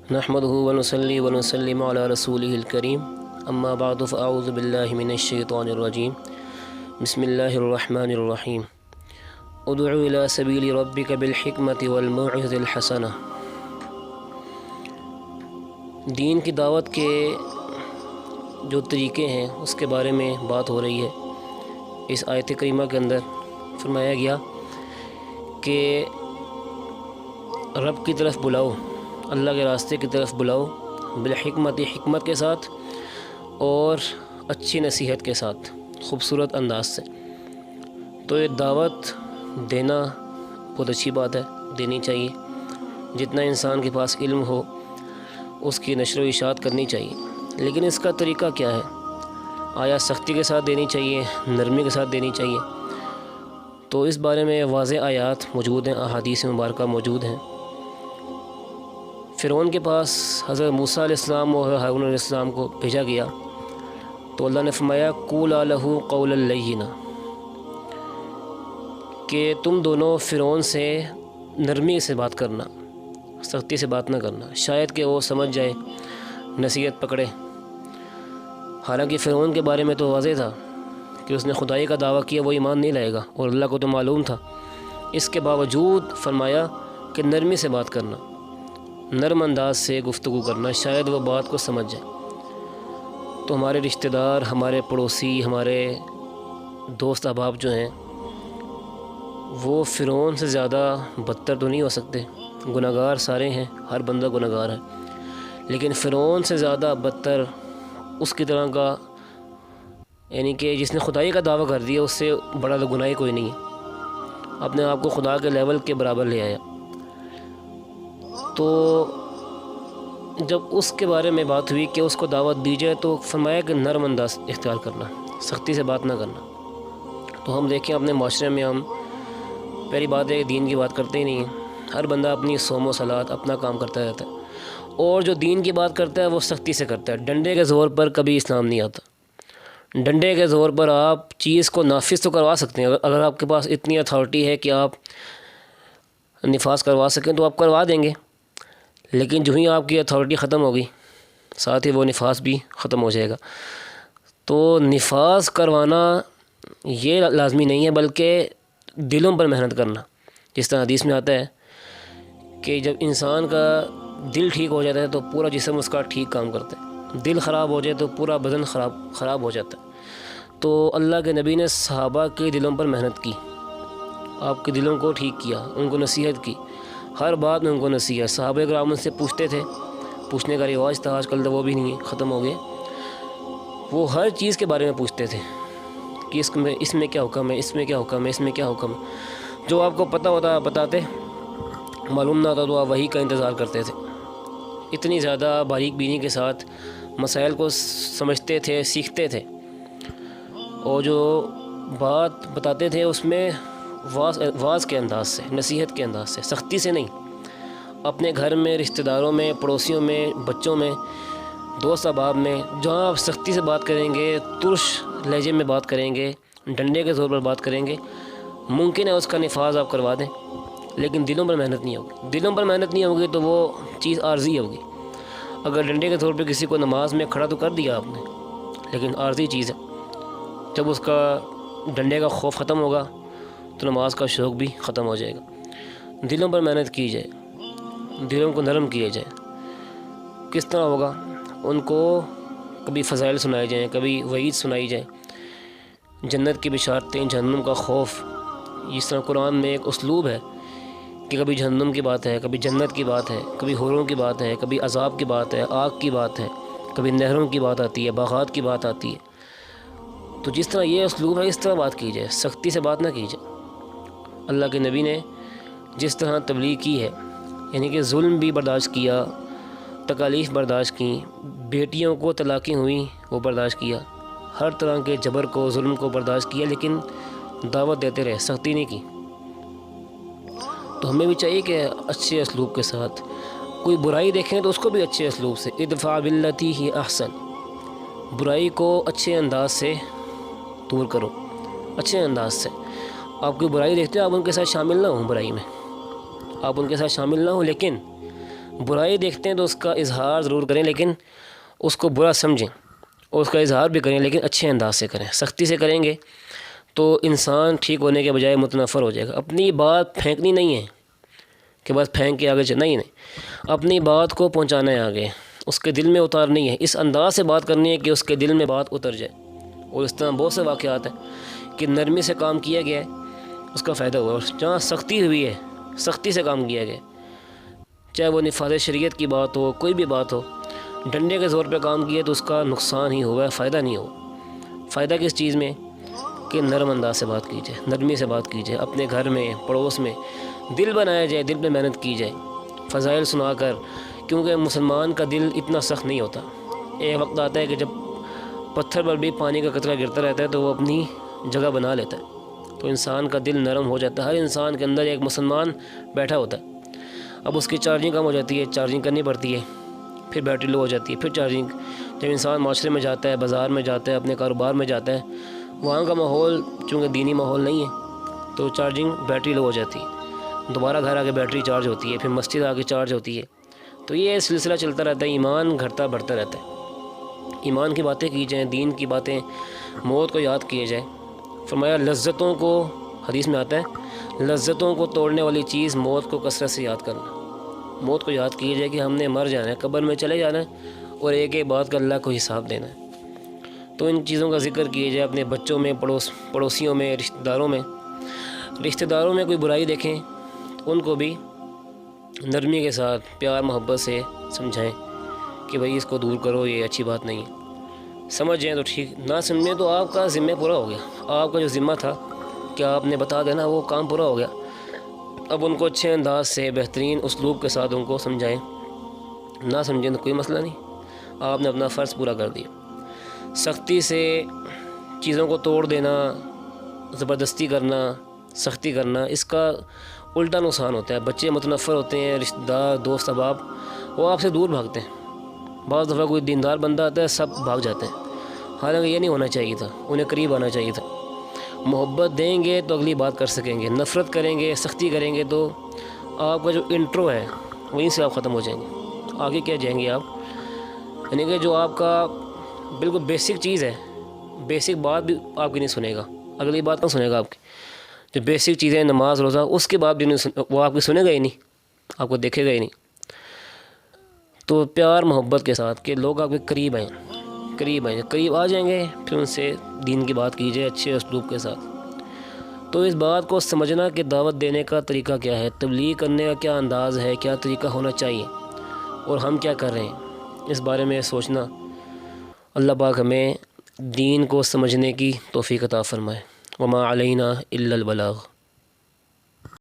نحمده ونصلي ونسلم على رسوله الكريم اما بعد فاعوذ بالله من الشيطان الرجيم بسم الله الرحمن الرحيم ادع الى سبيل ربك بالحكمة والموعظة الحسنة۔ دین کی دعوت کے جو طریقے ہیں اس کے بارے میں بات ہو رہی ہے۔ اس آیت کریمہ کے اندر فرمایا گیا کہ رب کی طرف بلاؤ، اللہ کے راستے کی طرف بلاؤ، بالحکمت، حکمت کے ساتھ اور اچھی نصیحت کے ساتھ، خوبصورت انداز سے۔ تو یہ دعوت دینا بہت اچھی بات ہے، دینی چاہیے۔ جتنا انسان کے پاس علم ہو اس کی نشر و اشاعت کرنی چاہیے، لیکن اس کا طریقہ کیا ہے؟ آیا سختی کے ساتھ دینی چاہیے، نرمی کے ساتھ دینی چاہیے؟ تو اس بارے میں واضح آیات موجود ہیں، احادیث مبارکہ موجود ہیں۔ فرعون کے پاس حضرت موسیٰ علیہ السلام اور ہارون علیہ السلام کو بھیجا گیا تو اللہ نے فرمایا قولا لہ قولا لینا، کہ تم دونوں فرعون سے نرمی سے بات کرنا، سختی سے بات نہ کرنا، شاید کہ وہ سمجھ جائے، نصیحت پکڑے۔ حالانکہ فرعون کے بارے میں تو واضح تھا کہ اس نے خدائی کا دعویٰ کیا، وہ ایمان نہیں لائے گا، اور اللہ کو تو معلوم تھا۔ اس کے باوجود فرمایا کہ نرمی سے بات کرنا، نرم انداز سے گفتگو کرنا، شاید وہ بات کو سمجھ جائے۔ تو ہمارے رشتہ دار، ہمارے پڑوسی، ہمارے دوست احباب جو ہیں وہ فرعون سے زیادہ بدتر تو نہیں ہو سکتے۔ گناہ گار سارے ہیں، ہر بندہ گناہ گار ہے، لیکن فرعون سے زیادہ بدتر اس کی طرح کا، یعنی کہ جس نے خدائی کا دعویٰ کر دیا، اس سے بڑا تو گناہی کوئی نہیں ہے۔ اپنے آپ کو خدا کے لیول کے برابر لے آیا۔ تو جب اس کے بارے میں بات ہوئی کہ اس کو دعوت دی جائے تو فرمایا کہ نرم انداز اختیار کرنا، سختی سے بات نہ کرنا۔ تو ہم دیکھیں اپنے معاشرے میں، ہم پہلی بات ہے کہ دین کی بات کرتے ہی نہیں ہیں۔ ہر بندہ اپنی صوم و صلات اپنا کام کرتا رہتا ہے، اور جو دین کی بات کرتا ہے وہ سختی سے کرتا ہے۔ ڈنڈے کے زور پر کبھی اسلام نہیں آتا۔ ڈنڈے کے زور پر آپ چیز کو نافذ تو کروا سکتے ہیں، اگر آپ کے پاس اتنی اتھارٹی ہے کہ آپ نفاذ کروا سکیں تو آپ کروا دیں گے، لیکن جو ہی آپ کی اتھارٹی ختم ہوگی ساتھ ہی وہ نفاذ بھی ختم ہو جائے گا۔ تو نفاذ کروانا یہ لازمی نہیں ہے، بلکہ دلوں پر محنت کرنا۔ جس طرح حدیث میں آتا ہے کہ جب انسان کا دل ٹھیک ہو جاتا ہے تو پورا جسم اس کا ٹھیک کام کرتا ہے، دل خراب ہو جائے تو پورا بدن خراب ہو جاتا ہے۔ تو اللہ کے نبی نے صحابہ کے دلوں پر محنت کی، آپ کے دلوں کو ٹھیک کیا، ان کو نصیحت کی، ہر بات میں ان کو نصیحت۔ صحابہ کرام ان سے پوچھتے تھے، پوچھنے کا رواج تھا، آج کل تو وہ بھی نہیں ہے، ختم ہو گئے۔ وہ ہر چیز کے بارے میں پوچھتے تھے کہ اس میں کیا حکم ہے، اس میں کیا حکم ہے، اس میں کیا حکم ہے۔ جو آپ کو پتہ ہوتا بتاتے، معلوم نہ ہوتا تو آپ وہی کا انتظار کرتے تھے۔ اتنی زیادہ باریک بینی کے ساتھ مسائل کو سمجھتے تھے، سیکھتے تھے، اور جو بات بتاتے تھے اس میں واز کے انداز سے، نصیحت کے انداز سے، سختی سے نہیں۔ اپنے گھر میں، رشتہ داروں میں، پڑوسیوں میں، بچوں میں، دوست احباب میں، جہاں آپ سختی سے بات کریں گے، ترش لہجے میں بات کریں گے، ڈنڈے کے زور پر بات کریں گے، ممکن ہے اس کا نفاذ آپ کروا دیں، لیکن دلوں پر محنت نہیں ہوگی۔ دلوں پر محنت نہیں ہوگی تو وہ چیز عارضی ہوگی۔ اگر ڈنڈے کے طور پہ کسی کو نماز میں کھڑا تو کر دیا آپ نے، لیکن عارضی چیز ہے۔ جب اس کا ڈنڈے کا خوف ختم ہوگا تو نماز کا شوق بھی ختم ہو جائے گا۔ دلوں پر محنت کی جائے، دلوں کو نرم کیا جائے۔ کس طرح ہوگا؟ ان کو کبھی فضائل سنائے جائیں، کبھی وعید سنائی جائے، جنت کی بشارتیں، جہنم کا خوف۔ اس طرح قرآن میں ایک اسلوب ہے کہ کبھی جہنم کی بات ہے، کبھی جنت کی بات ہے، کبھی حوروں کی بات ہے، کبھی عذاب کی بات ہے، آگ کی بات ہے، کبھی نہروں کی بات آتی ہے، باغات کی بات آتی ہے۔ تو جس طرح یہ اسلوب ہے اس طرح بات کی جائے، سختی سے بات نہ کی جائے۔ اللہ کے نبی نے جس طرح تبلیغ کی ہے، یعنی کہ ظلم بھی برداشت کیا، تکالیف برداشت کی، بیٹیوں کو طلاقیں ہوئیں وہ برداشت کیا، ہر طرح کے جبر کو، ظلم کو برداشت کیا، لیکن دعوت دیتے رہے، سختی نہیں کی۔ تو ہمیں بھی چاہیے کہ اچھے اسلوب کے ساتھ، کوئی برائی دیکھیں تو اس کو بھی اچھے اسلوب سے، ادفع باللتی ہی احسن، برائی کو اچھے انداز سے دور کرو، اچھے انداز سے۔ آپ کوئی برائی دیکھتے ہیں، آپ ان کے ساتھ شامل نہ ہوں برائی میں، آپ ان کے ساتھ شامل نہ ہوں، لیکن برائی دیکھتے ہیں تو اس کا اظہار ضرور کریں، لیکن اس کو برا سمجھیں، اور اس کا اظہار بھی کریں لیکن اچھے انداز سے کریں۔ سختی سے کریں گے تو انسان ٹھیک ہونے کے بجائے متنفر ہو جائے گا۔ اپنی بات پھینکنی نہیں ہے کہ بس پھینک کے آگے نہیں، اپنی بات کو پہنچانا ہے آگے، اس کے دل میں اتارنی ہے، اس انداز سے بات کرنی ہے کہ اس کے دل میں بات اتر جائے۔ اور اس طرح بہت سے واقعات ہیں کہ نرمی سے کام کیا گیا ہے، اس کا فائدہ ہوا، اور جہاں سختی ہوئی ہے، سختی سے کام کیا گیا، چاہے وہ نفاذ شریعت کی بات ہو، کوئی بھی بات ہو، ڈنڈے کے زور پہ کام کیا تو اس کا نقصان ہی ہوا ہے، فائدہ نہیں ہوا۔ فائدہ کس چیز میں؟ کہ نرم انداز سے بات کی جائے، نرمی سے بات کی جائے، اپنے گھر میں، پڑوس میں دل بنایا جائے، دل پہ محنت کی جائے، فضائل سنا کر، کیونکہ مسلمان کا دل اتنا سخت نہیں ہوتا۔ ایک وقت آتا ہے کہ جب پتھر پر بھی پانی کا قطرہ گرتا رہتا ہے تو وہ اپنی جگہ بنا لیتا ہے، تو انسان کا دل نرم ہو جاتا ہے۔ ہر انسان کے اندر ایک مسلمان بیٹھا ہوتا ہے، اب اس کی چارجنگ کم ہو جاتی ہے، چارجنگ کرنی پڑتی ہے، پھر بیٹری لو ہو جاتی ہے، پھر چارجنگ۔ جب انسان معاشرے میں جاتا ہے، بازار میں جاتا ہے، اپنے کاروبار میں جاتا ہے، وہاں کا ماحول چونکہ دینی ماحول نہیں ہے تو چارجنگ بیٹری لو ہو جاتی ہے، دوبارہ گھر آ کے بیٹری چارج ہوتی ہے، پھر مسجد آ کے چارج ہوتی ہے، تو یہ سلسلہ چلتا رہتا ہے، ایمان گھٹتا بڑھتا رہتا ہے۔ ایمان کی باتیں کی جائیں، دین کی باتیں، موت کو یاد کیے جائیں۔ فرمایا لذتوں کو، حدیث میں آتا ہے لذتوں کو توڑنے والی چیز موت کو کثرت سے یاد کرنا۔ موت کو یاد کیے جائے کہ ہم نے مر جانا ہے، قبر میں چلے جانا ہے، اور ایک ایک بات کا اللہ کو حساب دینا ہے۔ تو ان چیزوں کا ذکر کیے جائے، اپنے بچوں میں، پڑوسیوں میں، رشتہ داروں میں کوئی برائی دیکھیں تو ان کو بھی نرمی کے ساتھ، پیار محبت سے سمجھائیں کہ بھئی اس کو دور کرو، یہ اچھی بات نہیں ہے۔ سمجھ جائیں تو ٹھیک، نہ سمجھیں تو آپ کا ذمہ پورا ہو گیا، آپ کا جو ذمہ تھا کہ آپ نے بتا دینا، وہ کام پورا ہو گیا۔ اب ان کو اچھے انداز سے، بہترین اسلوب کے ساتھ ان کو سمجھائیں، نہ سمجھیں تو کوئی مسئلہ نہیں، آپ نے اپنا فرض پورا کر دیا۔ سختی سے چیزوں کو توڑ دینا، زبردستی کرنا، سختی کرنا، اس کا الٹا نقصان ہوتا ہے۔ بچے متنفر ہوتے ہیں، رشتہ دار، دوست احباب، وہ آپ سے دور بھاگتے ہیں۔ بعض دفعہ کوئی دیندار بندہ آتا ہے، سب بھاگ جاتے ہیں، حالانکہ یہ نہیں ہونا چاہیے تھا، انہیں قریب آنا چاہیے تھا۔ محبت دیں گے تو اگلی بات کر سکیں گے، نفرت کریں گے، سختی کریں گے تو آپ کا جو انٹرو ہے وہیں سے آپ ختم ہو جائیں گے، آگے کیا جائیں گے آپ؟ یعنی کہ جو آپ کا بالکل بیسک چیز ہے، بیسک بات بھی آپ کی نہیں سنے گا، اگلی بات نہ سنے گا آپ کی۔ جو بیسک چیزیں، نماز، روزہ، اس کے بعد بھی نہیں، وہ آپ کی سنے گا ہی نہیں، آپ کو دیکھے گا ہی نہیں۔ تو پیار محبت کے ساتھ کہ لوگ آپ کے قریب آئیں، قریب آ جائیں گے، پھر ان سے دین کی بات کیجیے اچھے اسلوب کے ساتھ۔ تو اس بات کو سمجھنا کہ دعوت دینے کا طریقہ کیا ہے، تبلیغ کرنے کا کیا انداز ہے، کیا طریقہ ہونا چاہیے، اور ہم کیا کر رہے ہیں، اس بارے میں سوچنا۔ اللہ پاک ہمیں دین کو سمجھنے کی توفیق عطا فرمائے۔ وما علینا الا البلاغ۔